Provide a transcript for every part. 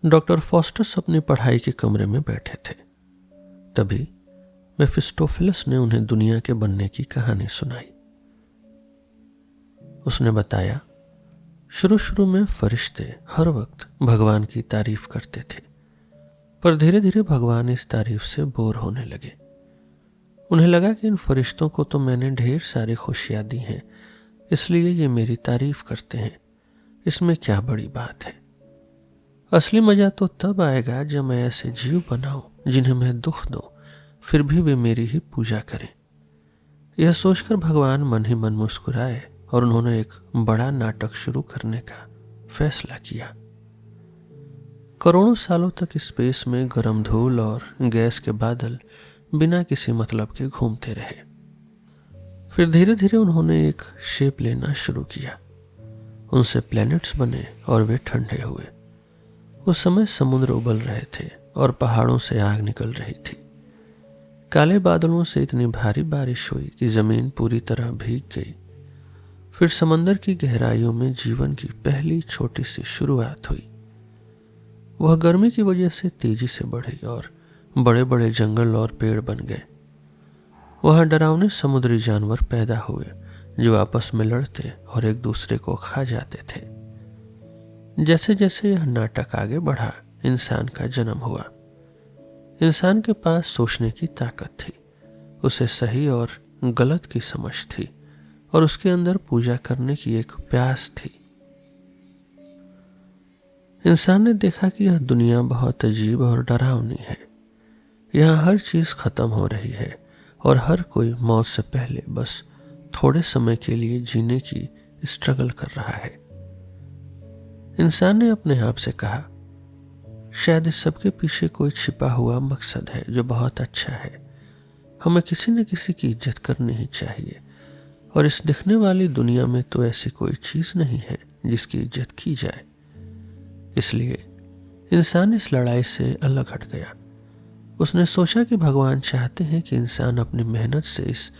Doctor Faustus अपनी पढ़ाई के कमरे में बैठे थे। तभी मेफिस्टोफेलस ने उन्हें दुनिया के बनने की कहानी सुनाई। उसने बताया, शुरू शुरू में फरिश्ते हर वक्त भगवान की तारीफ करते थे, पर धीरे धीरे भगवान इस तारीफ से बोर होने लगे। उन्हें लगा कि इन फरिश्तों को तो मैंने ढेर सारी खुशियां दी हैं, इसलिए ये मेरी तारीफ करते हैं। इसमें क्या बड़ी बात है? असली मजा तो तब आएगा जब मैं ऐसे जीव बनाऊं जिन्हें मैं दुख दूं, फिर भी वे मेरी ही पूजा करें। यह सोचकर भगवान मन ही मन मुस्कुराए और उन्होंने एक बड़ा नाटक शुरू करने का फैसला किया। करोड़ों सालों तक स्पेस में गर्म धूल और गैस के बादल बिना किसी मतलब के घूमते रहे। फिर धीरे धीरे उन्होंने एक शेप लेना शुरू किया। उनसे प्लैनेट्स बने और वे ठंडे हुए। उस समय समुद्र उबल रहे थे और पहाड़ों से आग निकल रही थी। काले बादलों से इतनी भारी बारिश हुई कि जमीन पूरी तरह भीग गई। फिर समंदर की गहराइयों में जीवन की पहली छोटी सी शुरुआत हुई। वह गर्मी की वजह से तेजी से बढ़ी और बड़े बड़े जंगल और पेड़ बन गए। वहां डरावने समुद्री जानवर पैदा हुए जो आपस में लड़ते और एक दूसरे को खा जाते थे। जैसे जैसे यह नाटक आगे बढ़ा, इंसान का जन्म हुआ। इंसान के पास सोचने की ताकत थी, उसे सही और गलत की समझ थी और उसके अंदर पूजा करने की एक प्यास थी। इंसान ने देखा कि यह दुनिया बहुत अजीब और डरावनी है। यहाँ हर चीज खत्म हो रही है और हर कोई मौत से पहले बस थोड़े समय के लिए जीने की स्ट्रगल कर रहा है। इंसान ने अपने आप से कहा, शायद इस सबके पीछे कोई छिपा हुआ मकसद है जो बहुत अच्छा है। हमें किसी न किसी की इज्जत करनी ही चाहिए और इस दिखने वाली दुनिया में तो ऐसी कोई चीज नहीं है जिसकी इज्जत की जाए। इसलिए इंसान इस लड़ाई से अलग हट गया। उसने सोचा कि भगवान चाहते हैं कि इंसान अपनी मेहनत से इस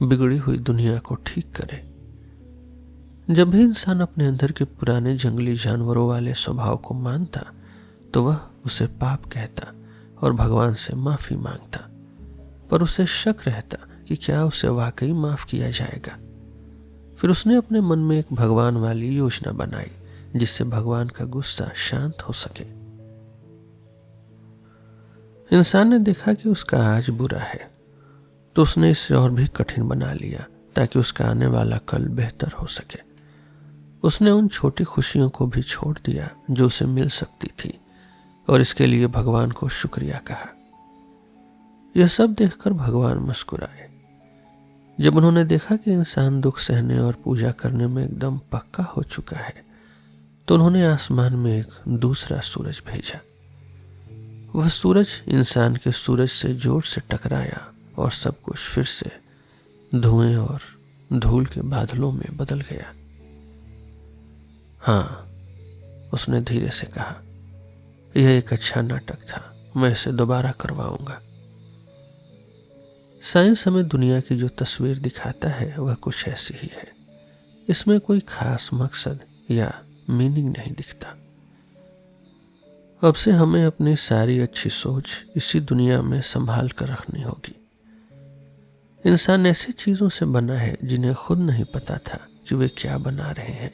बिगड़ी हुई दुनिया को ठीक करे। जब भी इंसान अपने अंदर के पुराने जंगली जानवरों वाले स्वभाव को मानता तो वह उसे पाप कहता और भगवान से माफी मांगता, पर उसे शक रहता कि क्या उसे वाकई माफ किया जाएगा। फिर उसने अपने मन में एक भगवान वाली योजना बनाई जिससे भगवान का गुस्सा शांत हो सके। इंसान ने देखा कि उसका आज बुरा है, तो उसने इसे और भी कठिन बना लिया ताकि उसका आने वाला कल बेहतर हो सके। उसने उन छोटी खुशियों को भी छोड़ दिया जो उसे मिल सकती थी और इसके लिए भगवान को शुक्रिया कहा। यह सब देखकर भगवान मुस्कुराए। जब उन्होंने देखा कि इंसान दुख सहने और पूजा करने में एकदम पक्का हो चुका है, तो उन्होंने आसमान में एक दूसरा सूरज भेजा। वह सूरज इंसान के सूरज से जोर से टकराया और सब कुछ फिर से धुएं और धूल के बादलों में बदल गया। हाँ, उसने धीरे से कहा, यह एक अच्छा नाटक था, मैं इसे दोबारा करवाऊंगा। साइंस हमें दुनिया की जो तस्वीर दिखाता है वह कुछ ऐसी ही है। इसमें कोई खास मकसद या मीनिंग नहीं दिखता। अब से हमें अपनी सारी अच्छी सोच इसी दुनिया में संभाल कर रखनी होगी। इंसान ऐसी चीजों से बना है जिन्हें खुद नहीं पता था कि वे क्या बना रहे हैं।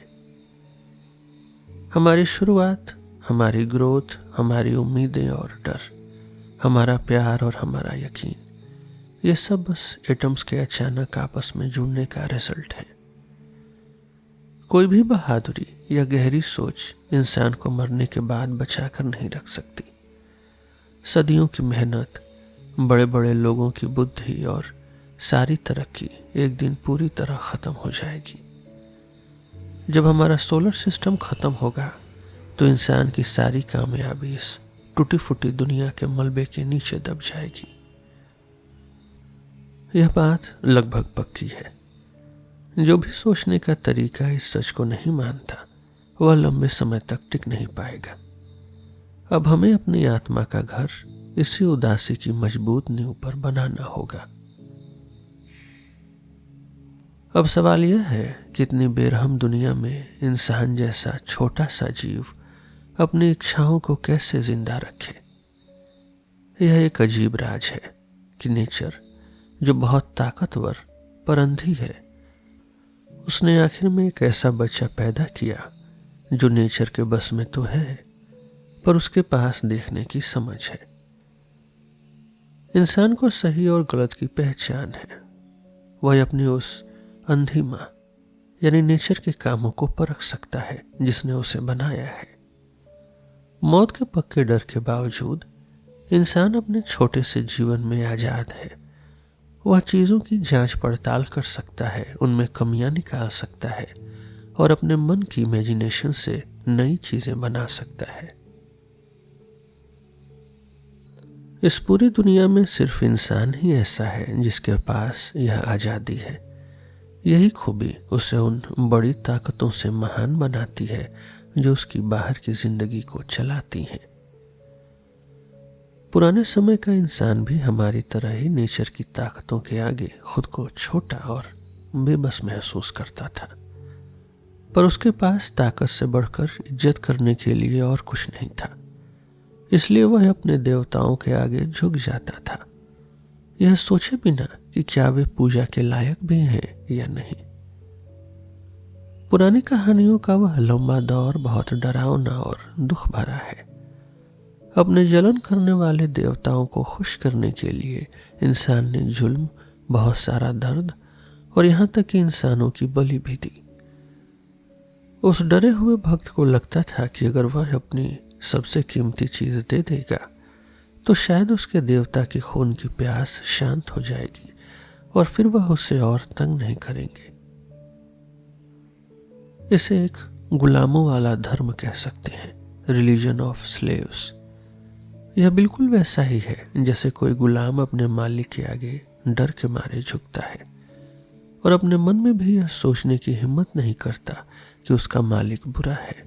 हमारी शुरुआत, हमारी ग्रोथ, हमारी उम्मीदें और डर, हमारा प्यार और हमारा यकीन, ये सब बस एटम्स के अचानक आपस में जुड़ने का रिजल्ट है। कोई भी बहादुरी या गहरी सोच इंसान को मरने के बाद बचा कर नहीं रख सकती। सदियों की मेहनत, बड़े बड़े लोगों की बुद्धि और सारी तरक्की एक दिन पूरी तरह खत्म हो जाएगी। जब हमारा सोलर सिस्टम खत्म होगा तो इंसान की सारी कामयाबी इस टूटी फूटी दुनिया के मलबे के नीचे दब जाएगी। यह बात लगभग पक्की है। जो भी सोचने का तरीका इस सच को नहीं मानता वह लंबे समय तक टिक नहीं पाएगा। अब हमें अपनी आत्मा का घर इसी उदासी की मजबूत नींव पर बनाना होगा। अब सवाल यह है कि इतनी बेरहम दुनिया में इंसान जैसा छोटा सा जीव अपनी इच्छाओं को कैसे जिंदा रखे। यह एक अजीब राज है कि नेचर, जो बहुत ताकतवर पर अंधी है, उसने आखिर में एक ऐसा बच्चा पैदा किया जो नेचर के बस में तो है, पर उसके पास देखने की समझ है। इंसान को सही और गलत की पहचान है। वह अपनी उस अंधी माँ यानी नेचर के कामों को परख सकता है जिसने उसे बनाया है। मौत के पक्के डर के बावजूद इंसान अपने छोटे से जीवन में आजाद है। वह चीजों की जांच पड़ताल कर सकता है, उनमें कमियां निकाल सकता है और अपने मन की इमेजिनेशन से नई चीजें बना सकता है। इस पूरी दुनिया में सिर्फ इंसान ही ऐसा है जिसके पास यह आजादी है। यही खूबी उसे उन बड़ी ताकतों से महान बनाती है जो उसकी बाहर की जिंदगी को चलाती हैं। पुराने समय का इंसान भी हमारी तरह ही नेचर की ताकतों के आगे खुद को छोटा और बेबस महसूस करता था, पर उसके पास ताकत से बढ़कर इज्जत करने के लिए और कुछ नहीं था। इसलिए वह अपने देवताओं के आगे झुक जाता था, यह सोचे बिना कि क्या वे पूजा के लायक भी हैं या नहीं। पुरानी कहानियों का वह लंबा दौर बहुत डरावना और दुख भरा है। अपने जलन करने वाले देवताओं को खुश करने के लिए इंसान ने जुल्म, बहुत सारा दर्द और यहां तक कि इंसानों की बलि भी दी। उस डरे हुए भक्त को लगता था कि अगर वह अपनी सबसे कीमती चीज दे देगा तो शायद उसके देवता की खून की प्यास शांत हो जाएगी और फिर वह उसे और तंग नहीं करेंगे। इसे एक गुलामों वाला धर्म कह सकते हैं, रिलीजन ऑफ स्लेव्स। यह बिल्कुल वैसा ही है जैसे कोई गुलाम अपने मालिक के आगे डर के मारे झुकता है और अपने मन में भी यह सोचने की हिम्मत नहीं करता कि उसका मालिक बुरा है।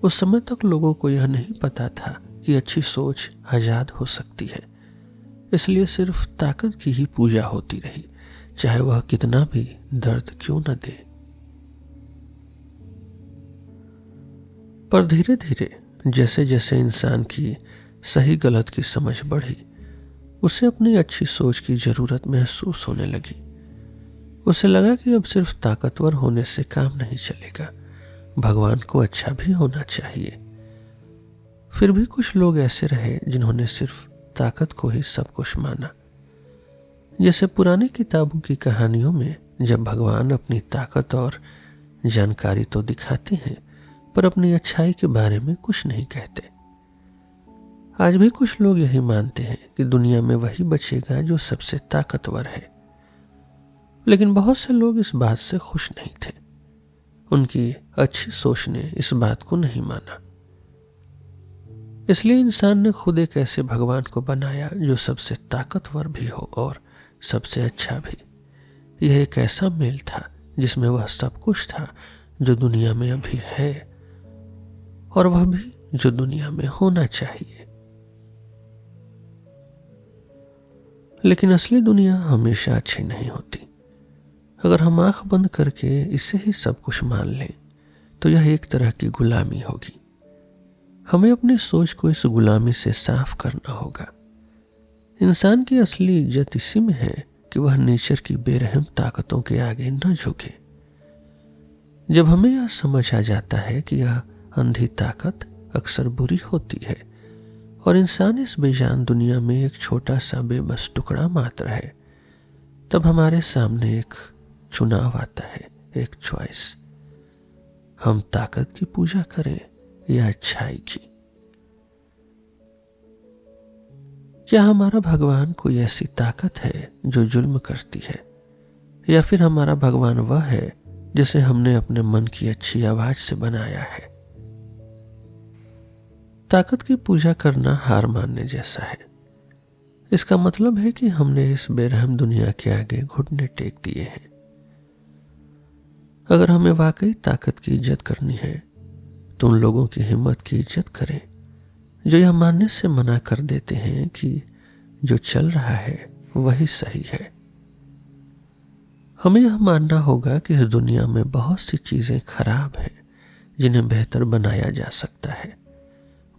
उस समय तक लोगों को यह नहीं पता था कि अच्छी सोच आजाद हो सकती है, इसलिए सिर्फ ताकत की ही पूजा होती रही, चाहे वह कितना भी दर्द क्यों न दे। पर धीरे धीरे जैसे जैसे इंसान की सही गलत की समझ बढ़ी, उसे अपनी अच्छी सोच की जरूरत महसूस होने लगी। उसे लगा कि अब सिर्फ ताकतवर होने से काम नहीं चलेगा, भगवान को अच्छा भी होना चाहिए। फिर भी कुछ लोग ऐसे रहे जिन्होंने सिर्फ ताकत को ही सब कुछ माना। जैसे पुरानी किताबों की कहानियों में जब भगवान अपनी ताकत और जानकारी तो दिखाते हैं पर अपनी अच्छाई के बारे में कुछ नहीं कहते। आज भी कुछ लोग यही मानते हैं कि दुनिया में वही बचेगा जो सबसे ताकतवर है, लेकिन बहुत से लोग इस बात से खुश नहीं थे। उनकी अच्छी सोच ने इस बात को नहीं माना। इसलिए इंसान ने खुद एक ऐसे भगवान को बनाया जो सबसे ताकतवर भी हो और सबसे अच्छा भी। यह एक ऐसा मेल था जिसमें वह सब कुछ था जो दुनिया में अभी है और वह भी जो दुनिया में होना चाहिए। लेकिन असली दुनिया हमेशा अच्छी नहीं होती। अगर हम आंख बंद करके इसे ही सब कुछ मान लें तो यह एक तरह की गुलामी होगी। हमें अपनी सोच को इस गुलामी से साफ करना होगा। इंसान की असली इज्जत इसी में है कि वह नेचर की बेरहम ताकतों के आगे न झुके। जब हमें यह समझ आ जाता है कि यह अंधी ताकत अक्सर बुरी होती है और इंसान इस बेजान दुनिया में एक छोटा सा बेबस टुकड़ा मात्र है, तब हमारे सामने एक चुनाव आता है, एक चॉइस। हम ताकत की पूजा करें या अच्छाई की। क्या हमारा भगवान कोई ऐसी ताकत है जो जुल्म करती है, या फिर हमारा भगवान वह है जिसे हमने अपने मन की अच्छी आवाज से बनाया है? ताकत की पूजा करना हार मानने जैसा है। इसका मतलब है कि हमने इस बेरहम दुनिया के आगे घुटने टेक दिए हैं। अगर हमें वाकई ताकत की इज्जत करनी है तो उन लोगों की हिम्मत की इज्जत करें जो यह मानने से मना कर देते हैं कि जो चल रहा है वही सही है। हमें यह मानना होगा कि इस दुनिया में बहुत सी चीजें खराब हैं जिन्हें बेहतर बनाया जा सकता है,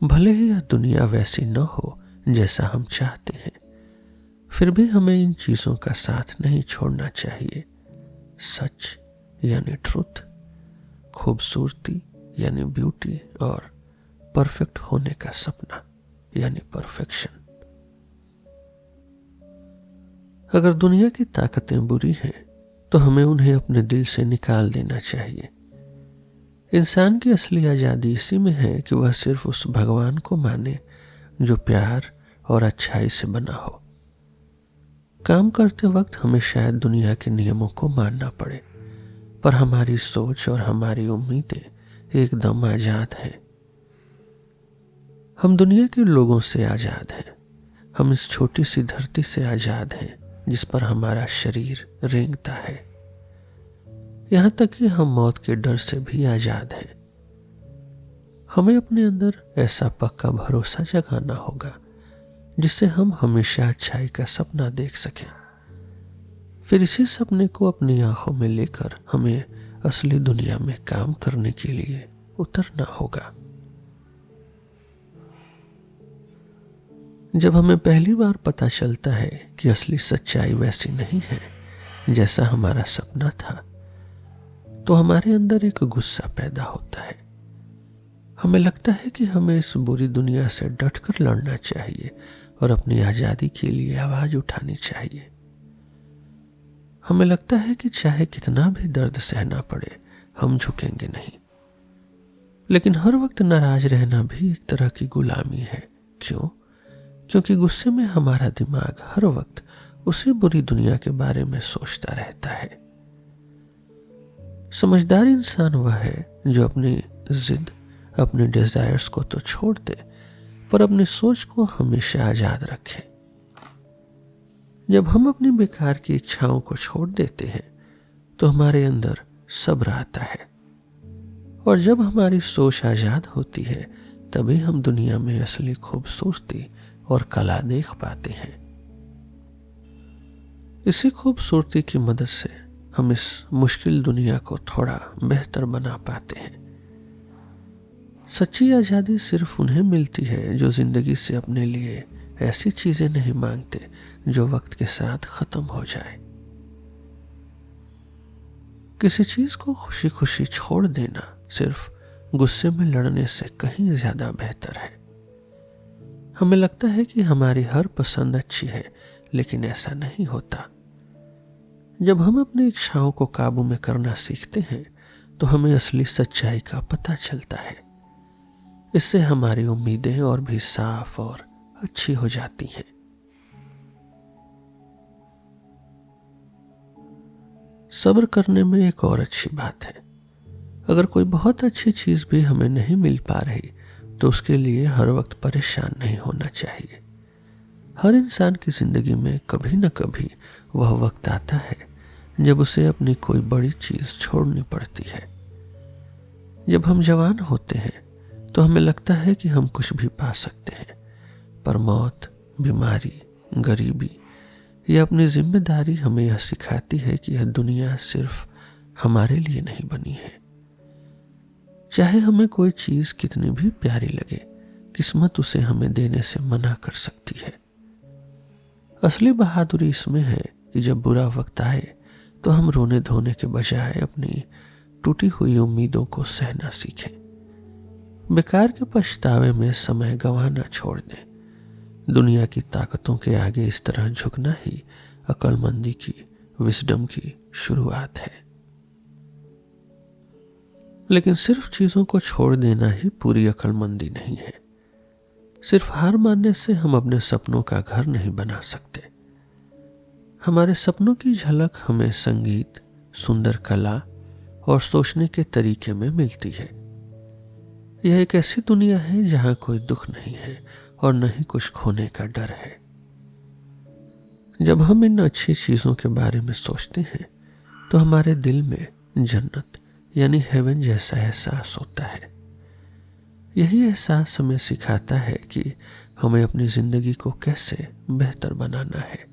भले ही यह दुनिया वैसी न हो जैसा हम चाहते हैं, फिर भी हमें इन चीजों का साथ नहीं छोड़ना चाहिए। सच यानी ट्रुथ, खूबसूरती यानी ब्यूटी, और परफेक्ट होने का सपना यानी परफेक्शन। अगर दुनिया की ताकतें बुरी हैं तो हमें उन्हें अपने दिल से निकाल देना चाहिए। इंसान की असली आजादी इसी में है कि वह सिर्फ उस भगवान को माने जो प्यार और अच्छाई से बना हो। काम करते वक्त हमें शायद दुनिया के नियमों को मानना पड़े, पर हमारी सोच और हमारी उम्मीदें एकदम आजाद हैं। हम दुनिया के लोगों से आजाद हैं। हम इस छोटी सी धरती से आजाद हैं जिस पर हमारा शरीर रेंगता है। यहां तक कि हम मौत के डर से भी आजाद हैं। हमें अपने अंदर ऐसा पक्का भरोसा जगाना होगा जिससे हम हमेशा अच्छाई का सपना देख सकें। फिर इसी सपने को अपनी आंखों में लेकर हमें असली दुनिया में काम करने के लिए उतरना होगा। जब हमें पहली बार पता चलता है कि असली सच्चाई वैसी नहीं है जैसा हमारा सपना था, तो हमारे अंदर एक गुस्सा पैदा होता है। हमें लगता है कि हमें इस बुरी दुनिया से डटकर लड़ना चाहिए और अपनी आजादी के लिए आवाज उठानी चाहिए। हमें लगता है कि चाहे कितना भी दर्द सहना पड़े, हम झुकेंगे नहीं। लेकिन हर वक्त नाराज रहना भी एक तरह की गुलामी है। क्यों? क्योंकि गुस्से में हमारा दिमाग हर वक्त उसी बुरी दुनिया के बारे में सोचता रहता है। समझदार इंसान वह है जो अपनी जिद, अपने डिजायर्स को तो छोड़ दे, पर अपनी सोच को हमेशा आजाद रखे। जब हम अपनी बेकार की इच्छाओं को छोड़ देते हैं तो हमारे अंदर सब्र आता है, और जब हमारी सोच आजाद होती है तभी हम दुनिया में असली खूबसूरती और कला देख पाते हैं। इसी खूबसूरती की मदद से हम इस मुश्किल दुनिया को थोड़ा बेहतर बना पाते हैं। सच्ची आजादी सिर्फ उन्हें मिलती है जो जिंदगी से अपने लिए ऐसी चीजें नहीं मांगते जो वक्त के साथ खत्म हो जाए। किसी चीज को खुशी खुशी छोड़ देना सिर्फ गुस्से में लड़ने से कहीं ज्यादा बेहतर है। हमें लगता है कि हमारी हर पसंद अच्छी है, लेकिन ऐसा नहीं होता। जब हम अपनी इच्छाओं को काबू में करना सीखते हैं तो हमें असली सच्चाई का पता चलता है। इससे हमारी उम्मीदें और भी साफ और अच्छी हो जाती हैं। सब्र करने में एक और अच्छी बात है। अगर कोई बहुत अच्छी चीज भी हमें नहीं मिल पा रही तो उसके लिए हर वक्त परेशान नहीं होना चाहिए। हर इंसान की जिंदगी में कभी न कभी वह वक्त आता है जब उसे अपनी कोई बड़ी चीज छोड़नी पड़ती है। जब हम जवान होते हैं तो हमें लगता है कि हम कुछ भी पा सकते हैं, पर मौत, बीमारी, गरीबी या अपनी जिम्मेदारी हमें यह सिखाती है कि यह दुनिया सिर्फ हमारे लिए नहीं बनी है। चाहे हमें कोई चीज कितनी भी प्यारी लगे, किस्मत उसे हमें देने से मना कर सकती है। असली बहादुरी इसमें है कि जब बुरा वक्त आए तो हम रोने धोने के बजाय अपनी टूटी हुई उम्मीदों को सहना सीखें। बेकार के पछतावे में समय गंवाना छोड़ दें। दुनिया की ताकतों के आगे इस तरह झुकना ही अक्लमंदी की, विजडम की शुरुआत है। लेकिन सिर्फ चीजों को छोड़ देना ही पूरी अक्लमंदी नहीं है। सिर्फ हार मानने से हम अपने सपनों का घर नहीं बना सकते। हमारे सपनों की झलक हमें संगीत, सुंदर कला और सोचने के तरीके में मिलती है। यह एक ऐसी दुनिया है जहां कोई दुख नहीं है और न ही कुछ खोने का डर है। जब हम इन अच्छी चीजों के बारे में सोचते हैं तो हमारे दिल में जन्नत यानी हेवन जैसा एहसास होता है। यही एहसास हमें सिखाता है कि हमें अपनी जिंदगी को कैसे बेहतर बनाना है।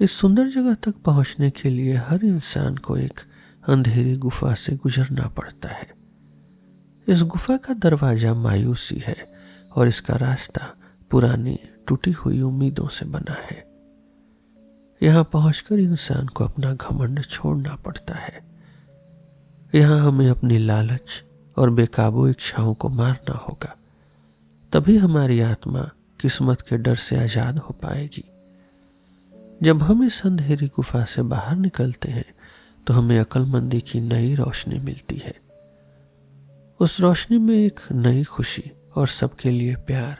इस सुंदर जगह तक पहुंचने के लिए हर इंसान को एक अंधेरी गुफा से गुजरना पड़ता है। इस गुफा का दरवाजा मायूसी है और इसका रास्ता पुरानी टूटी हुई उम्मीदों से बना है। यहाँ पहुंचकर इंसान को अपना घमंड छोड़ना पड़ता है। यहाँ हमें अपनी लालच और बेकाबू इच्छाओं को मारना होगा, तभी हमारी आत्मा किस्मत के डर से आजाद हो पाएगी। जब हम इस अंधेरी गुफा से बाहर निकलते हैं तो हमें अक्लमंदी की नई रोशनी मिलती है। उस रोशनी में एक नई खुशी और सबके लिए प्यार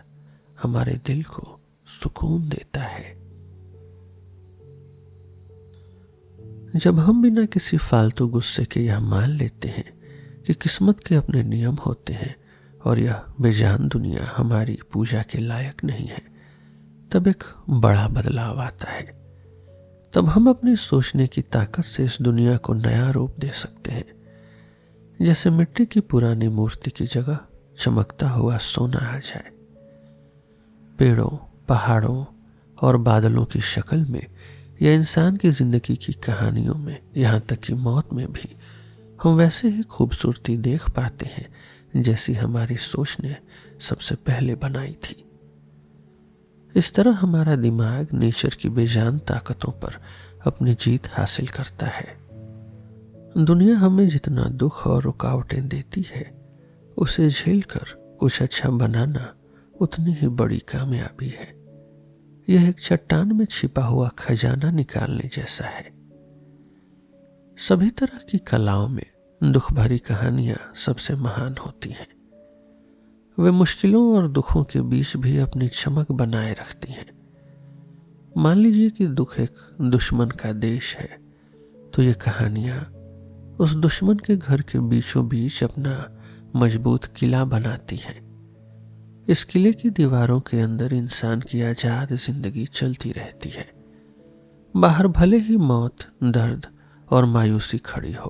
हमारे दिल को सुकून देता है। जब हम बिना किसी फालतू गुस्से के यह मान लेते हैं कि किस्मत के अपने नियम होते हैं और यह बेजान दुनिया हमारी पूजा के लायक नहीं है, तब एक बड़ा बदलाव आता है। तब हम अपनी सोचने की ताकत से इस दुनिया को नया रूप दे सकते हैं। जैसे मिट्टी की पुरानी मूर्ति की जगह चमकता हुआ सोना आ जाए। पेड़ों, पहाड़ों और बादलों की शक्ल में या इंसान की जिंदगी की कहानियों में, यहाँ तक कि मौत में भी हम वैसे ही खूबसूरती देख पाते हैं जैसी हमारी सोच ने सबसे पहले बनाई थी। इस तरह हमारा दिमाग नेचर की बेजान ताकतों पर अपनी जीत हासिल करता है। दुनिया हमें जितना दुख और रुकावटें देती है, उसे झेलकर कुछ अच्छा बनाना उतनी ही बड़ी कामयाबी है। यह एक चट्टान में छिपा हुआ खजाना निकालने जैसा है। सभी तरह की कलाओं में दुख भरी कहानियां सबसे महान होती हैं। वे मुश्किलों और दुखों के बीच भी अपनी चमक बनाए रखती हैं। मान लीजिए कि दुख एक दुश्मन का देश है, तो ये कहानियां उस दुश्मन के घर के बीचों बीच अपना मजबूत किला बनाती हैं। इस किले की दीवारों के अंदर इंसान की आजाद जिंदगी चलती रहती है। बाहर भले ही मौत, दर्द और मायूसी खड़ी हो,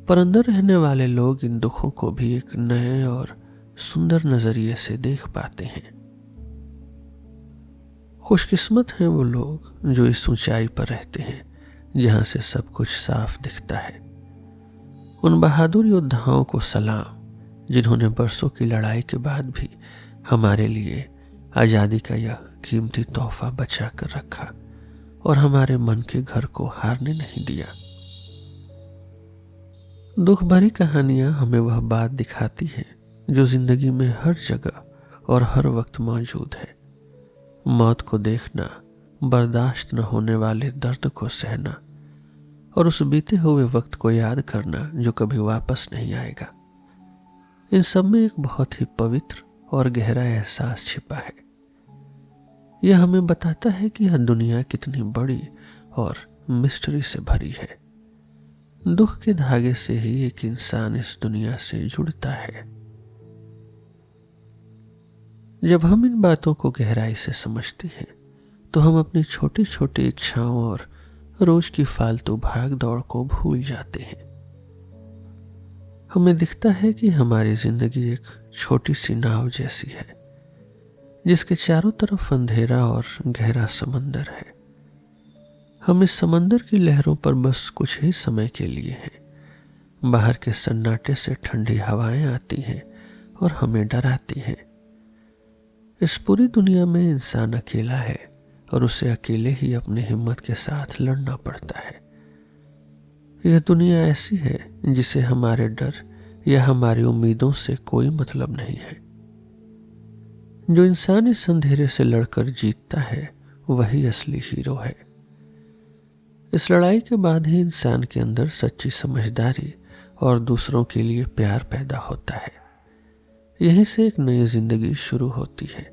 पर अंदर रहने वाले लोग इन दुखों को भी एक नए और सुंदर नजरिए से देख पाते हैं। खुशकिस्मत हैं वो लोग जो इस ऊंचाई पर रहते हैं जहां से सब कुछ साफ दिखता है। उन बहादुर योद्धाओं को सलाम जिन्होंने बरसों की लड़ाई के बाद भी हमारे लिए आजादी का यह कीमती तोहफा बचा कर रखा और हमारे मन के घर को हारने नहीं दिया। दुख भरी कहानियां हमें वह बात दिखाती हैं जो जिंदगी में हर जगह और हर वक्त मौजूद है। मौत को देखना, बर्दाश्त न होने वाले दर्द को सहना और उस बीते हुए वक्त को याद करना जो कभी वापस नहीं आएगा। इन सब में एक बहुत ही पवित्र और गहरा एहसास छिपा है। यह हमें बताता है कि यह दुनिया कितनी बड़ी और मिस्ट्री से भरी है। दुख के धागे से ही एक इंसान इस दुनिया से जुड़ता है। जब हम इन बातों को गहराई से समझते हैं तो हम अपनी छोटी छोटी इच्छाओं और रोज की फालतू भाग दौड़ को भूल जाते हैं। हमें दिखता है कि हमारी जिंदगी एक छोटी सी नाव जैसी है जिसके चारों तरफ अंधेरा और गहरा समंदर है। हम इस समंदर की लहरों पर बस कुछ ही समय के लिए हैं। बाहर के सन्नाटे से ठंडी हवाएं आती हैं और हमें डराती हैं। इस पूरी दुनिया में इंसान अकेला है और उसे अकेले ही अपनी हिम्मत के साथ लड़ना पड़ता है। यह दुनिया ऐसी है जिसे हमारे डर या हमारी उम्मीदों से कोई मतलब नहीं है। जो इंसान इस अंधेरे से लड़कर जीतता है वही असली हीरो है। इस लड़ाई के बाद ही इंसान के अंदर सच्ची समझदारी और दूसरों के लिए प्यार पैदा होता है। यहीं से एक नई जिंदगी शुरू होती है।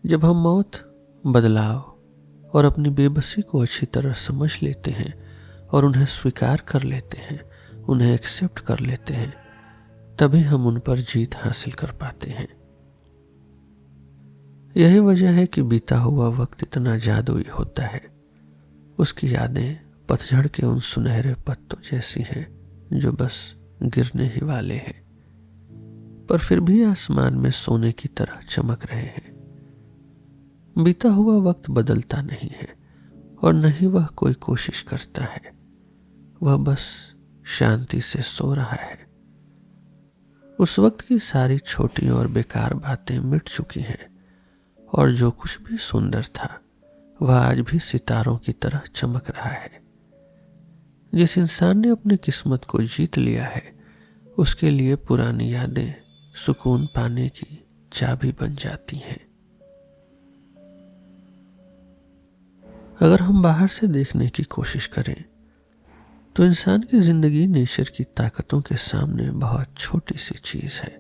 जब हम मौत, बदलाव और अपनी बेबसी को अच्छी तरह समझ लेते हैं और उन्हें स्वीकार कर लेते हैं, उन्हें एक्सेप्ट कर लेते हैं, तभी हम उन पर जीत हासिल कर पाते हैं। यही वजह है कि बीता हुआ वक्त इतना जादुई होता है। उसकी यादें पतझड़ के उन सुनहरे पत्तों जैसी हैं जो बस गिरने ही वाले हैं, पर फिर भी आसमान में सोने की तरह चमक रहे हैं। बीता हुआ वक्त बदलता नहीं है और न ही वह कोई कोशिश करता है। वह बस शांति से सो रहा है। उस वक्त की सारी छोटी और बेकार बातें मिट चुकी हैं और जो कुछ भी सुंदर था वह आज भी सितारों की तरह चमक रहा है। जिस इंसान ने अपनी किस्मत को जीत लिया है उसके लिए पुरानी यादें सुकून पाने की चाबी बन जाती हैं। अगर हम बाहर से देखने की कोशिश करें तो इंसान की जिंदगी नेचर की ताकतों के सामने बहुत छोटी सी चीज है।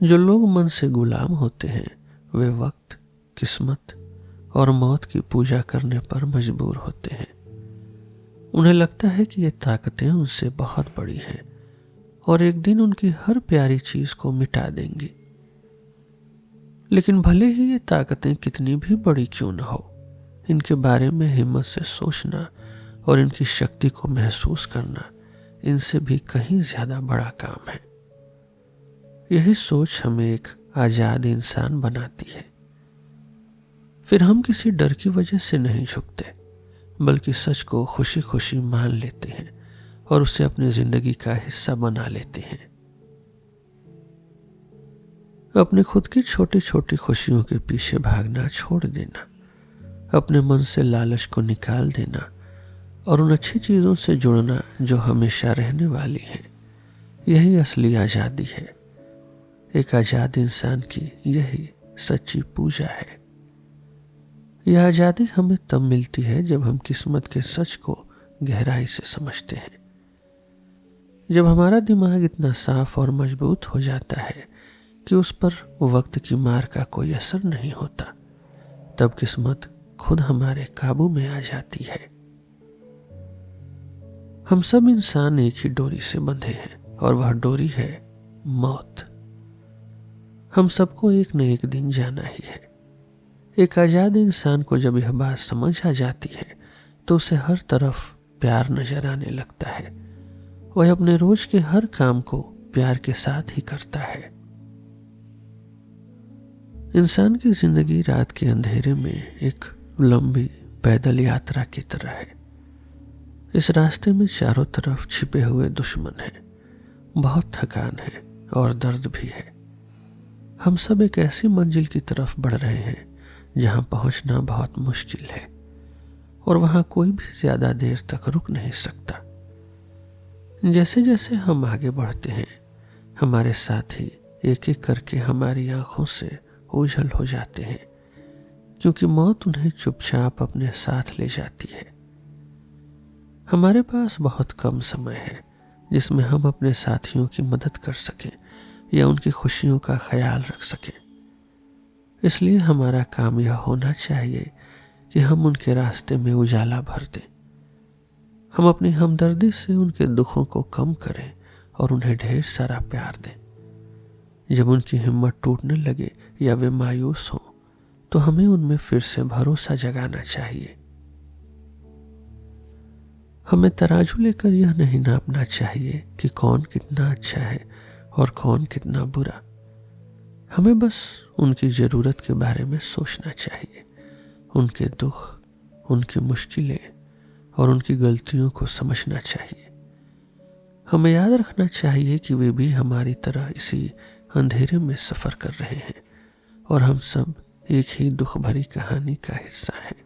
जो लोग मन से गुलाम होते हैं वे वक्त, किस्मत और मौत की पूजा करने पर मजबूर होते हैं। उन्हें लगता है कि ये ताकतें उनसे बहुत बड़ी हैं और एक दिन उनकी हर प्यारी चीज को मिटा देंगी। लेकिन भले ही ये ताकतें कितनी भी बड़ी क्यों न हो, इनके बारे में हिम्मत से सोचना और इनकी शक्ति को महसूस करना इनसे भी कहीं ज्यादा बड़ा काम है। यही सोच हमें एक आजाद इंसान बनाती है। फिर हम किसी डर की वजह से नहीं झुकते बल्कि सच को खुशी खुशी मान लेते हैं और उसे अपनी जिंदगी का हिस्सा बना लेते हैं। अपने खुद की छोटी छोटी खुशियों के पीछे भागना छोड़ देना, अपने मन से लालच को निकाल देना और उन अच्छी चीजों से जुड़ना जो हमेशा रहने वाली हैं, यही असली आजादी है। एक आजाद इंसान की यही सच्ची पूजा है। यह आजादी हमें तब मिलती है जब हम किस्मत के सच को गहराई से समझते हैं। जब हमारा दिमाग इतना साफ और मजबूत हो जाता है कि उस पर वक्त की मार का कोई असर नहीं होता, तब किस्मत खुद हमारे काबू में आ जाती है। हम सब इंसान एक ही डोरी से बंधे हैं और वह डोरी है मौत। हम सबको एक न एक दिन जाना ही है। एक आजाद इंसान को जब यह बात समझ आ जाती है तो उसे हर तरफ प्यार नजर आने लगता है। वह अपने रोज के हर काम को प्यार के साथ ही करता है। इंसान की जिंदगी रात के अंधेरे में एक लंबी पैदल यात्रा की तरह है। इस रास्ते में चारों तरफ छिपे हुए दुश्मन हैं, बहुत थकान है और दर्द भी है। हम सब एक ऐसी मंजिल की तरफ बढ़ रहे हैं जहां पहुंचना बहुत मुश्किल है और वहां कोई भी ज्यादा देर तक रुक नहीं सकता। जैसे जैसे हम आगे बढ़ते हैं हमारे साथी एक एक करके हमारी आंखों से ओझल हो जाते हैं, क्योंकि मौत उन्हें चुपचाप अपने साथ ले जाती है। हमारे पास बहुत कम समय है जिसमें हम अपने साथियों की मदद कर सकें या उनकी खुशियों का ख्याल रख सकें। इसलिए हमारा काम यह होना चाहिए कि हम उनके रास्ते में उजाला भर दें। हम अपनी हमदर्दी से उनके दुखों को कम करें और उन्हें ढेर सारा प्यार दें। जब उनकी हिम्मत टूटने लगे या वे मायूस हों तो हमें उनमें फिर से भरोसा जगाना चाहिए। हमें तराजू लेकर यह नहीं नापना चाहिए कि कौन कितना अच्छा है और कौन कितना बुरा। हमें बस उनकी ज़रूरत के बारे में सोचना चाहिए, उनके दुख, उनकी मुश्किलें और उनकी गलतियों को समझना चाहिए। हमें याद रखना चाहिए कि वे भी हमारी तरह इसी अंधेरे में सफ़र कर रहे हैं और हम सब एक ही दुख भरी कहानी का हिस्सा हैं।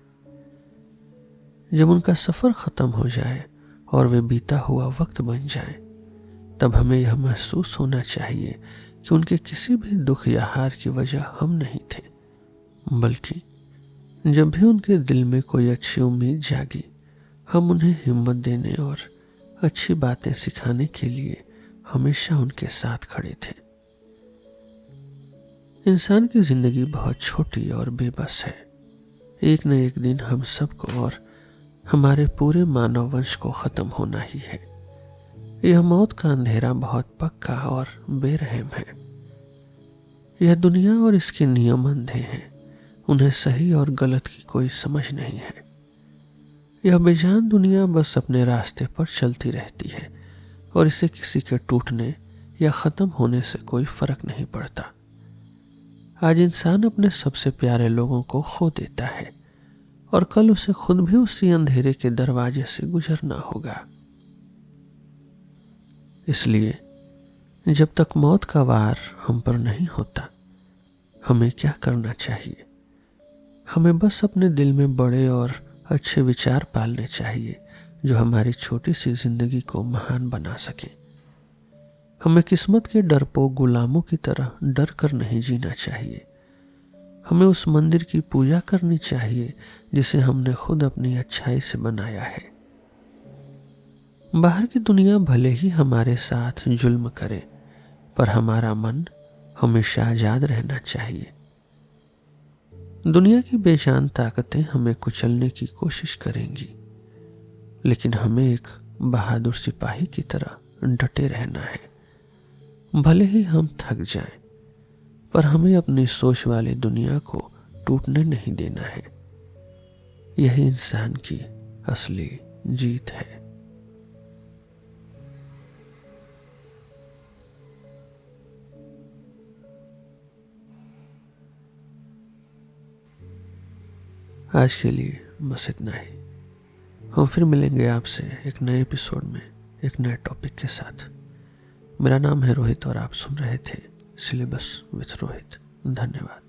जब उनका सफ़र ख़त्म हो जाए और वे बीता हुआ वक्त बन जाए, तब हमें यह महसूस होना चाहिए कि उनके किसी भी दुख या हार की वजह हम नहीं थे, बल्कि जब भी उनके दिल में कोई अच्छी उम्मीद जागी, हम उन्हें हिम्मत देने और अच्छी बातें सिखाने के लिए हमेशा उनके साथ खड़े थे। इंसान की जिंदगी बहुत छोटी और बेबस है। एक न एक दिन हम सबको और हमारे पूरे मानव वंश को खत्म होना ही है। यह मौत का अंधेरा बहुत पक्का और बेरहम है। यह दुनिया और इसके नियम अंधे हैं, उन्हें सही और गलत की कोई समझ नहीं है। यह बेजान दुनिया बस अपने रास्ते पर चलती रहती है और इसे किसी के टूटने या ख़त्म होने से कोई फर्क नहीं पड़ता। आज इंसान अपने सबसे प्यारे लोगों को खो देता है और कल उसे खुद भी उसी अंधेरे के दरवाजे से गुजरना होगा। इसलिए जब तक मौत का वार हम पर नहीं होता, हमें क्या करना चाहिए? हमें बस अपने दिल में बड़े और अच्छे विचार पालने चाहिए जो हमारी छोटी सी जिंदगी को महान बना सके। हमें किस्मत के डरपोक गुलामों की तरह डर कर नहीं जीना चाहिए। हमें उस मंदिर की पूजा करनी चाहिए जिसे हमने खुद अपनी अच्छाई से बनाया है। बाहर की दुनिया भले ही हमारे साथ जुल्म करे, पर हमारा मन हमेशा आजाद रहना चाहिए। दुनिया की बेजान ताकतें हमें कुचलने की कोशिश करेंगी, लेकिन हमें एक बहादुर सिपाही की तरह डटे रहना है। भले ही हम थक जाएं, पर हमें अपनी सोच वाली दुनिया को टूटने नहीं देना है। यही इंसान की असली जीत है। आज के लिए बस इतना ही। हम फिर मिलेंगे आपसे एक नए एपिसोड में एक नए टॉपिक के साथ। मेरा नाम है रोहित और आप सुन रहे थे सिलेबस विथ रोहित। धन्यवाद।